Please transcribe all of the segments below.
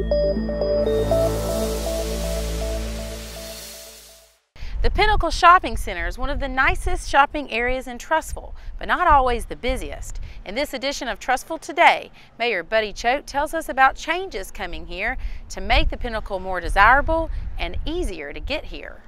The Pinnacle Shopping Center is one of the nicest shopping areas in Trussville, but not always the busiest. In this edition of Trussville Today, Mayor Buddy Choate tells us about changes coming here to make the Pinnacle more desirable and easier to get here.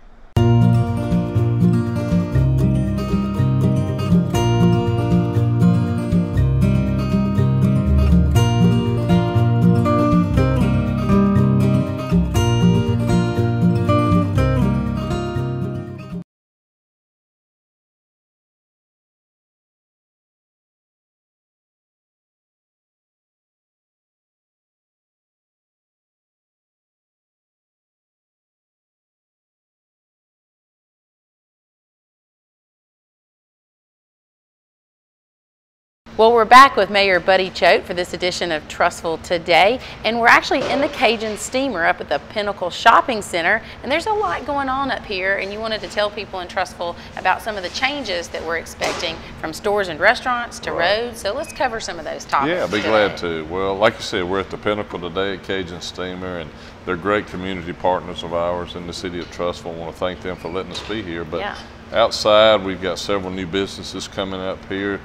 Well, we're back with Mayor Buddy Choate for this edition of Trussville Today, and we're actually in the Cajun Steamer up at the Pinnacle Shopping Center, and there's a lot going on up here, and you wanted to tell people in Trussville about some of the changes that we're expecting from stores and restaurants to roads, so let's cover some of those topics. Yeah, I'd be glad to. Well, like you said, we're at the Pinnacle today at Cajun Steamer, and they're great community partners of ours in the city of Trussville. I want to thank them for letting us be here, but outside we've got several new businesses coming up here.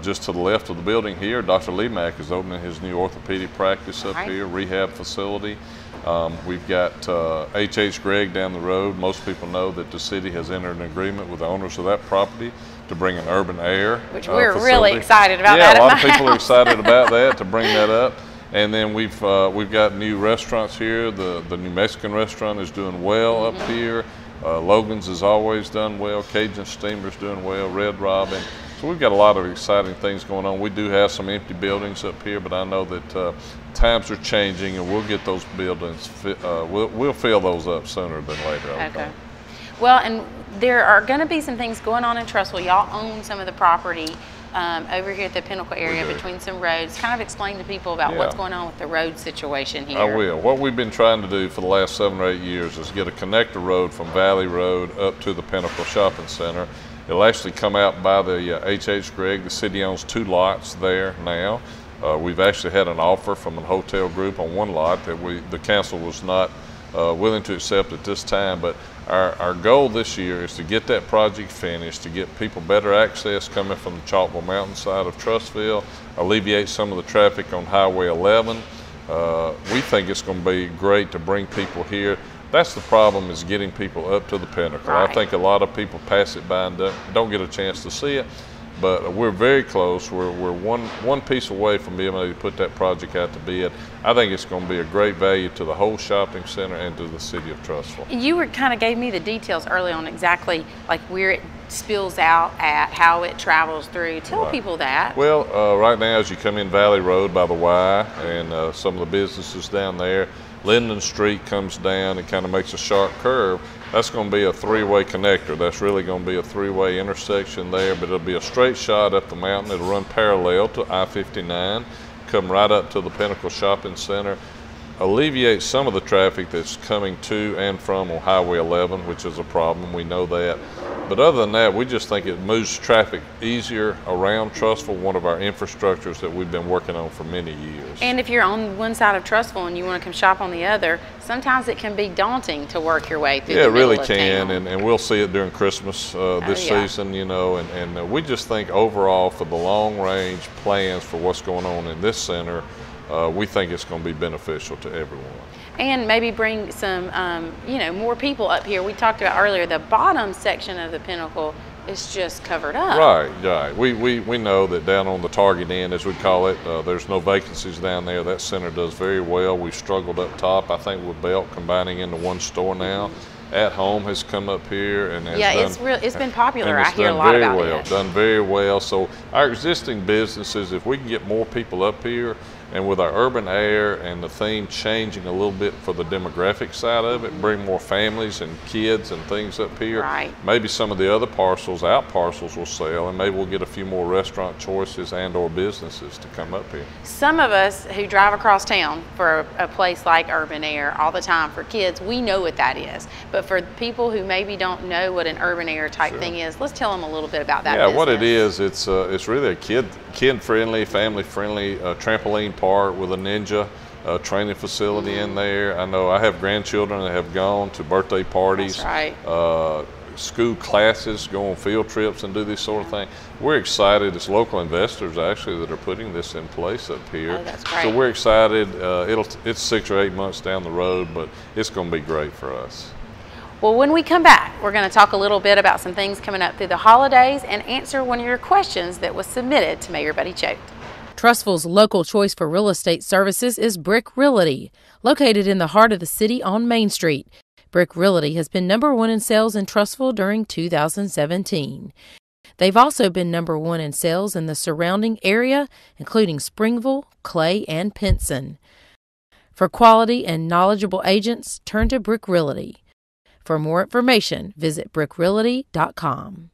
Just to the left of the building here, Dr. Lemack is opening his new orthopedic practice up here, rehab facility. We've got H.H. Gregg down the road. Most people know that the city has entered an agreement with the owners of that property to bring an urban air Which we're really excited about that. Yeah, a lot of people are excited about that, to bring that up. And then we've got new restaurants here. The new Mexican restaurant is doing well up here. Logan's has always done well. Cajun Steamer's doing well. Red Robin. So we've got a lot of exciting things going on. We do have some empty buildings up here, but I know that times are changing, and we'll get those buildings, we'll fill those up sooner than later. Okay. Well, and there are going to be some things going on in Trussville. Y'all own some of the property over here at the Pinnacle area between some roads. Kind of explain to people about what's going on with the road situation here. I will. What we've been trying to do for the last 7 or 8 years is get a connector road from Valley Road up to the Pinnacle Shopping Center. It'll actually come out by the H.H. Gregg. The city owns 2 lots there now. We've actually had an offer from a hotel group on 1 lot that the council was not willing to accept at this time, but our goal this year is to get that project finished, to get people better access coming from the Chalkville Mountain side of Trussville, alleviate some of the traffic on Highway 11. We think it's going to be great to bring people here. That's the problem, is getting people up to the Pinnacle. I think a lot of people pass it by and don't get a chance to see it, but we're very close. We're one piece away from being able to put that project out to bid. I think it's going to be a great value to the whole shopping center and to the city of Trussville. You kind of gave me the details early on exactly like where it spills out at, how it travels through. Tell people that. Well, right now as you come in Valley Road by the Y and some of the businesses down there, Linden Street comes down and kind of makes a sharp curve. That's going to be a 3-way connector. That's really going to be a 3-way intersection there, but it'll be a straight shot up the mountain. It'll run parallel to I-59, come right up to the Pinnacle Shopping Center, alleviate some of the traffic that's coming to and from on Highway 11, which is a problem. We know that. But other than that, we just think it moves traffic easier around Trussville, one of our infrastructures that we've been working on for many years. And if you're on one side of Trussville and you want to come shop on the other, sometimes it can be daunting to work your way through the middle of town. Yeah, it really can, and we'll see it during Christmas this season, you know, and we just think overall for the long-range plans for what's going on in this center, we think it's going to be beneficial to everyone. And maybe bring some, more people up here. We talked about earlier, the bottom section of the Pinnacle is just covered up. Right. We know that down on the target end, as we call it, there's no vacancies down there. That center does very well. We've struggled up top, I think, with Belt combining into one store now. At Home has come up here and has it's been popular. I hear a lot about it. Done very well. So our existing businesses, if we can get more people up here, and with our urban air and the theme changing a little bit for the demographic side of it, bring more families and kids and things up here. Right. Maybe some of the other out parcels will sell, and maybe we'll get a few more restaurant choices and or businesses to come up here. Some of us who drive across town for a place like urban air all the time for kids, we know what that is. But for people who maybe don't know what an urban air type thing is, let's tell them a little bit about that business. What it is, it's really a kid-friendly, family-friendly trampoline Park with a ninja training facility in there. I know I have grandchildren that have gone to birthday parties. That's right. School classes, go on field trips and do this sort of thing. We're excited. It's local investors actually that are putting this in place up here. Oh, that's great. So we're excited. It's 6 or 8 months down the road, but it's going to be great for us. Well, when we come back, we're going to talk a little bit about some things coming up through the holidays and answer one of your questions that was submitted to Mayor Buddy Choate. Trussville's local choice for real estate services is Brick Realty, located in the heart of the city on Main Street. Brick Realty has been #1 in sales in Trussville during 2017. They've also been #1 in sales in the surrounding area, including Springville, Clay, and Pinson. For quality and knowledgeable agents, turn to Brick Realty. For more information, visit brickrealty.com.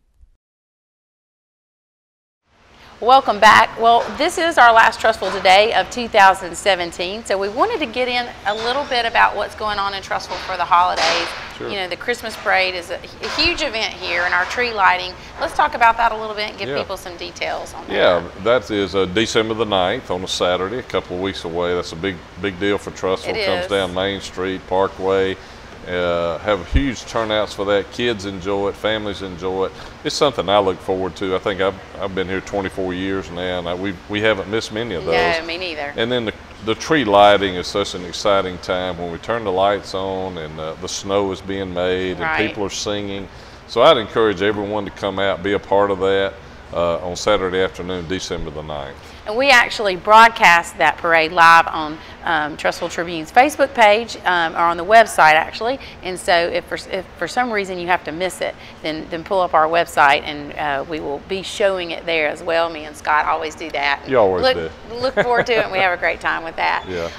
Welcome back. Well, this is our last Trussville Today of 2017, so we wanted to get in a little bit about what's going on in Trussville for the holidays. Sure. You know, the Christmas parade is a huge event here, and our tree lighting. Let's talk about that a little bit and give people some details on that. Yeah, that is December the 9th on a Saturday, a couple of weeks away. That's a big deal for Trussville. It comes down Main Street, Parkway. Have huge turnouts for that. Kids enjoy it, families enjoy it. It's something I look forward to. I think I've been here 24 years now, and we haven't missed many of those. No, me neither. And then the tree lighting is such an exciting time when we turn the lights on and the snow is being made and people are singing. So I'd encourage everyone to come out, be a part of that on Saturday afternoon, December the 9th. And we actually broadcast that parade live on Trussville Tribune's Facebook page, or on the website actually. And so if for some reason you have to miss it, then pull up our website and we will be showing it there as well. Me and Scott always do that. You always do. Look forward to it, and we have a great time with that. Yeah.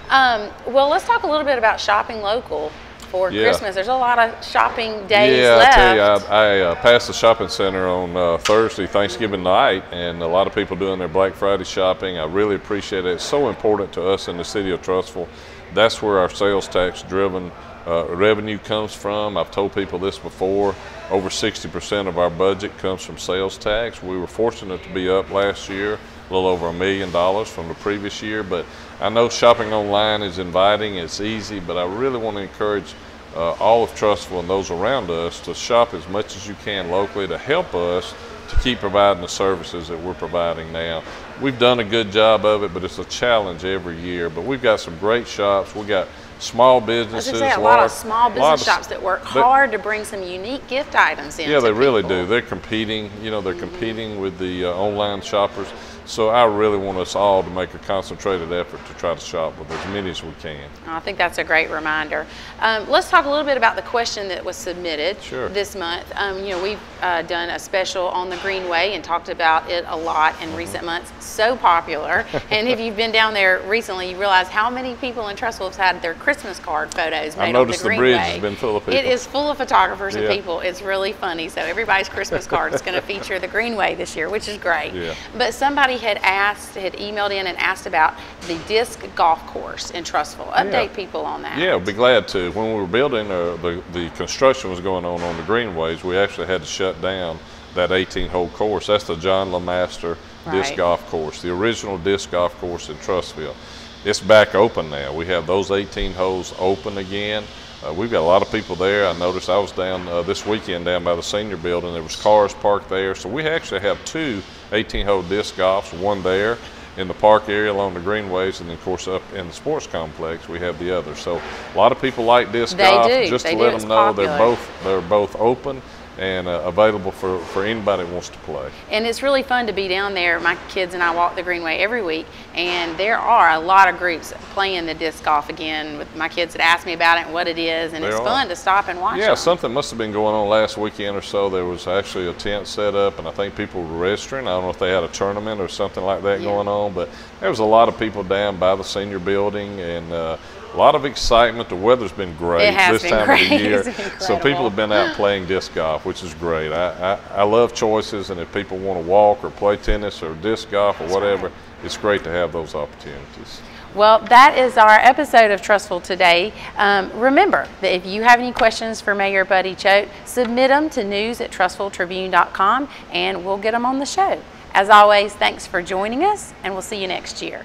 Well, let's talk a little bit about shopping local for Christmas. There's a lot of shopping days left. I tell you, I passed the shopping center on Thursday, Thanksgiving night, and a lot of people doing their Black Friday shopping. I really appreciate it. It's so important to us in the city of Trussville. That's where our sales tax driven revenue comes from. I've told people this before. Over 60% of our budget comes from sales tax. We were fortunate to be up last year, a little over $1 million from the previous year, but I know shopping online is inviting, it's easy, but I really want to encourage all of Trussville and those around us to shop as much as you can locally to help us to keep providing the services that we're providing now. We've done a good job of it, but it's a challenge every year. But we've got some great shops. We've got small businesses. I was going to say, a lot of small business shops that work hard to bring some unique gift items in. Yeah, they really do. They're competing, they're competing with the online shoppers. So I really want us all to make a concentrated effort to try to shop with as many as we can. I think that's a great reminder. Let's talk a little bit about the question that was submitted this month. We've done a special on the Greenway and talked about it a lot in recent months. So popular. And if you've been down there recently, you realize how many people in Trussville have had their Christmas card photos made on the Greenway. I noticed the bridge has been full of people. It is full of photographers and people. It's really funny. So everybody's Christmas card is going to feature the Greenway this year, which is great. Yeah. But somebody had emailed in and asked about the disc golf course in Trussville. Update people on that. Yeah, I'd be glad to. When we were building, the construction was going on the greenways, we actually had to shut down that 18-hole course. That's the John LeMaster disc golf course, the original disc golf course in Trussville. It's back open now. We have those 18 holes open again. We've got a lot of people there. I noticed I was down this weekend down by the senior building. There was cars parked there. So we actually have two 18-hole disc golfs, one there in the park area along the greenways, and then of course up in the sports complex we have the other. So a lot of people like disc golf. Just to let them know they're both open and available for anybody that wants to play. And it's really fun to be down there. My kids and I walk the Greenway every week, and there are a lot of groups playing the disc golf again. With my kids that ask me about it and what it is, and it's fun to stop and watch. Yeah, something must have been going on last weekend or so. There was actually a tent set up, and I think people were registering. I don't know if they had a tournament or something like that going on, but there was a lot of people down by the senior building, and a lot of excitement. The weather's been great this time of the year. So people have been out playing disc golf, which is great. I love choices, and if people want to walk or play tennis or disc golf or whatever, it's great to have those opportunities. Well, that is our episode of Trussville Today. Remember that if you have any questions for Mayor Buddy Choate, submit them to news@trussvilletribune.com and we'll get them on the show. As always, thanks for joining us, and we'll see you next year.